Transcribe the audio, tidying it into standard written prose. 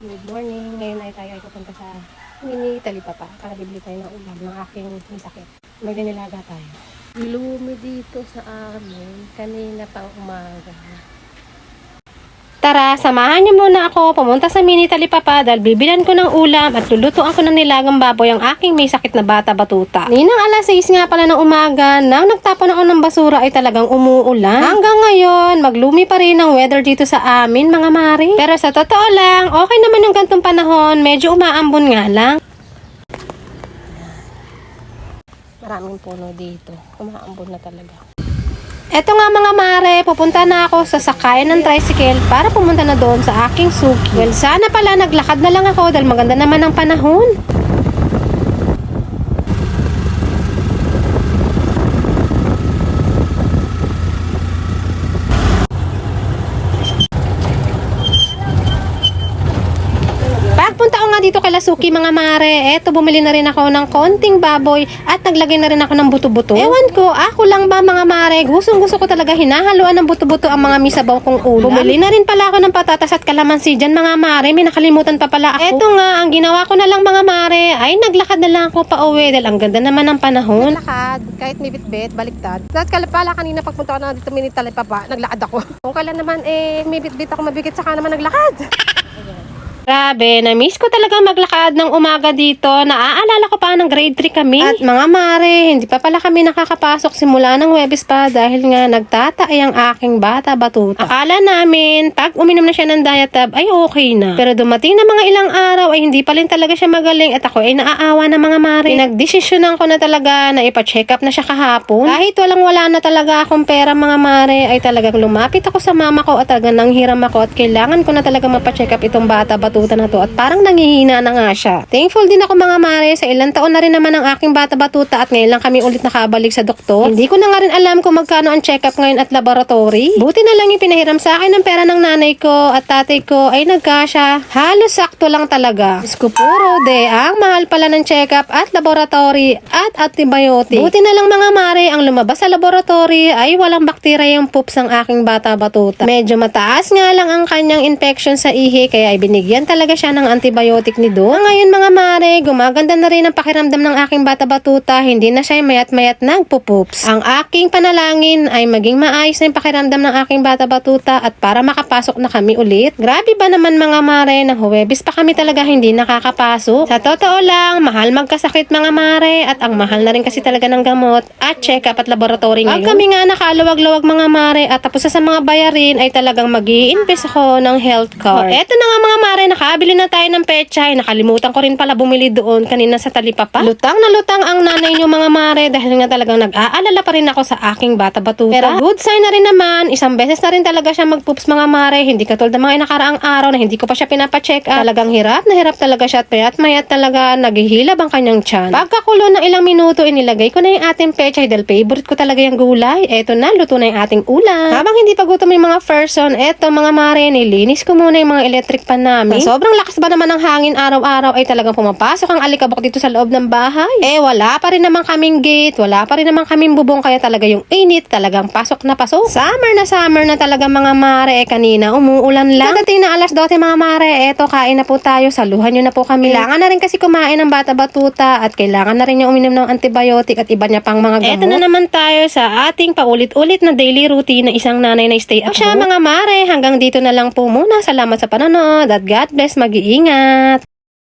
Good morning. Ngayon ay tayo ay pupunta sa mini Talipapa para bibili tayo ng ulam ng aking may sakit. May dinilaga tayo. Lumi dito sa amin kanina pang umaga. Tara, samahan niyo muna ako pumunta sa mini Talipapa dahil bibilan ko ng ulam at lulutuan ko ng nilagang baboy ang aking may sakit na bata batuta. Ninang alas 6 nga pala ng umaga, nang nagtapon ako ng basura ay talagang umuulan. Hanggang ngayon, maglumi pa rin ang weather dito sa amin mga mari. Pero sa totoo lang, okay naman yung gantong panahon, medyo umaambon nga lang. Maraming puno dito, umaambon na talaga. Eto nga mga mare, pupunta na ako sa sakayan ng tricycle para pumunta na doon sa aking suki. Well, sana pala naglakad na lang ako dahil maganda naman ang panahon. Pagpunta ko nga dito kay Lasuki mga mare, eto bumili na rin ako ng konting baboy at naglagay na rin ako ng buto-buto. Ewan ko, ako lang ba mga mare, gustong-gusto ko talaga hinahaluan ng buto-buto ang mga misabaw kong ulam. Bumili na rin pala ako ng patatas at kalamansi dyan mga mare, may nakalimutan pa pala ako. Eto nga, ang ginawa ko na lang mga mare, ay naglakad na lang ako pa uwi dahil ang ganda naman ng panahon. Naglakad, kahit may bitbit, baliktad. At pala kanina pagpunta ko na dito mini Talipapa, naglakad ako. Kung kailan naman may bitbit ako mabigat, saka naman naglakad. Grabe, na-miss ko talaga maglakad ng umaga dito. Naaalala ko pa ng grade 3 kami. At mga mare, hindi pa pala kami nakakapasok simula ng Huwebes pa dahil nga nagtataay ang aking bata batuta. Akala namin, pag uminom na siya ng Diatab ay okay na. Pero dumating na mga ilang araw ay hindi pa rin talaga siya magaling at ako ay naaawa na mga mare. Pinagdesisyonan ko na talaga na ipa-check up na siya kahapon. Kahit wala na talaga akong pera mga mare, ay talagang lumapit ako sa mama ko at talagang nanghiram ako at kailangan ko na talaga mapa-check up itong bata batuta na to at parang nangihina na nga siya. Thankful din ako mga mare sa ilang taon na rin naman ang aking bata batuta at ngayon lang kami ulit nakabalik sa doktor. Hindi ko na nga rin alam kung magkano ang check-up ngayon at laboratory. Buti na lang yung pinahiram sa akin ng pera ng nanay ko at tatay ko ay nagkasya. Halos sakto lang talaga. Diyos ko puro de, ang mahal pala ng check-up at laboratory at antibiotic. Buti na lang mga mare, ang lumabas sa laboratory ay walang bakterya yung poops ng aking bata batuta. Medyo mataas nga lang ang kanyang infection sa ihi kaya ay binigyan talaga siya ng antibiotic ni Doc. Ngayon mga mare, gumaganda na rin ang pakiramdam ng aking bata batuta. Hindi na siya mayat-mayat nagpo-poops. Ang aking panalangin ay maging maayos na yung pakiramdam ng aking bata batuta at para makapasok na kami ulit. Grabe ba naman mga mare, ng Huwebes pa kami talaga hindi nakakapasok. Sa totoo lang, mahal magkasakit mga mare at ang mahal na rin kasi talaga ng gamot at check-up at laboratory ngayon. Pag kami nga nakaluwag-luwag mga mare at tapos sa mga bayarin ay talagang mag-i-invest ako ng health card. Eto na nga mga mare, nakabili na tayo ng pechay. Nakalimutan ko rin pala bumili doon kanina sa Talipapa. Lutang na lutang ang nanay niyo mga mare dahil nga talagang nag-aalala pa rin ako sa aking bata batuta. Pero good sign na rin naman, isang beses na rin talaga siya mag-poops mga mare. Hindi katulad ng mga nakaraang araw na hindi ko pa siya pinapa-check up. Talagang hirap na hirap talaga siya at mayat talaga naghihilab ang kanyang tiyan. Pagkakulo ng ilang minuto, inilagay ko na yung ating pechay dahil favorite ko talaga yung gulay. Eto na, luto na yung ating ulam. Habang hindi pa gutom yung mga person, eto mga mare, nilinis ko muna yung mga electric pan namin. Sobrang lakas ba naman ng hangin araw-araw ay talagang pumapasok ang alikabok dito sa loob ng bahay. Wala pa rin naman kaming gate, wala pa rin naman kaming bubong kaya talaga yung init talagang pasok na pasok. Summer na talaga mga mare. Kanina umuulan lang. Dadating na alas 12 mga mare, eto kain na po tayo, saluhan nyo na po kami. Kailangan na rin kasi kumain ng bata batuta at kailangan na rin niya uminom ng antibiotic at iba niya pang mga gamot. Eto na naman tayo sa ating paulit-ulit na daily routine na isang nanay na stay at home. Mga mare, hanggang dito na lang po muna. Salamat sa panonood at God bless, mag-iingat.